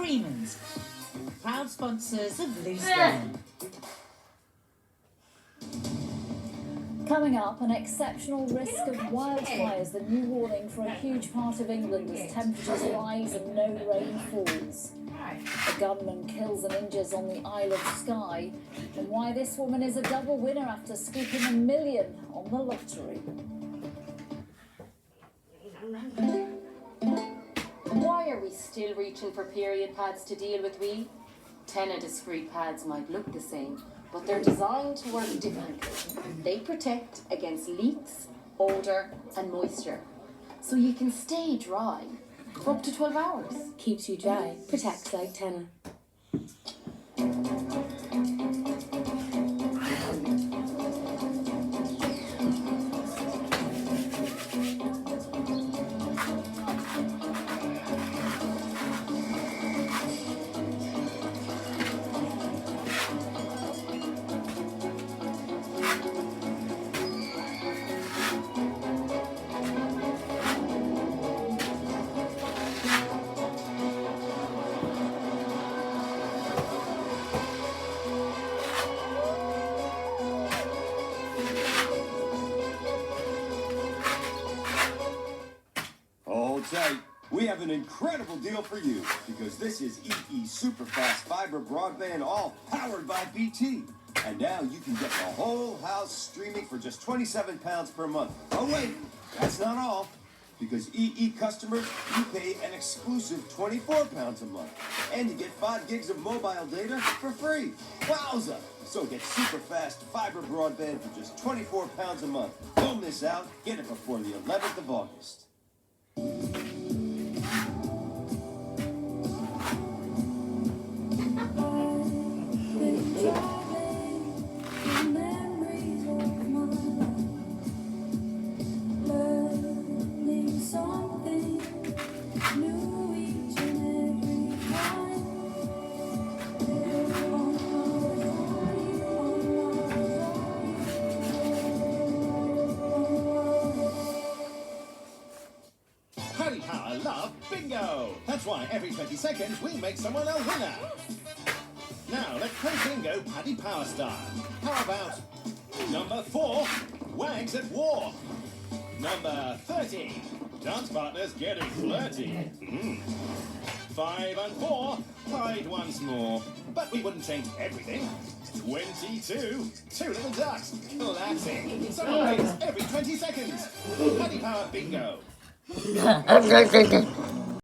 Freemans, proud sponsors of Loose Women. Coming up, an exceptional risk of wildfires, the new warning for a huge part of England as temperatures rise and no rain falls. A gunman kills and injures on the Isle of Skye, and why this woman is a double winner after scooping $1 million on the lottery. Why are we still reaching for period pads to deal with wee? 10 discreet pads might look the same, but they're designed to work differently. They protect against leaks, odour and moisture, so you can stay dry for up to 12 hours. Keeps you dry, protects like Tenna. Tight. We have an incredible deal for you because this is EE Superfast Fiber Broadband, all powered by BT. And now you can get the whole house streaming for just £27 per month. Oh wait, that's not all. Because EE customers, you pay an exclusive £24 a month. And you get 5 gigs of mobile data for free. Wowza! So get super fast fiber broadband for just £24 a month. Don't miss out. Get it before the 11th of August. Paddy Power love bingo! That's why every 20 seconds we make someone a winner. Now let's play bingo Paddy Power style. How about number 4, Wags at War? Number 30, dance partners getting flirty. 5 and 4, hide once more. But we wouldn't change everything. 22, 2 little ducks. Classic. Someone wins every 20 seconds. Paddy Power bingo.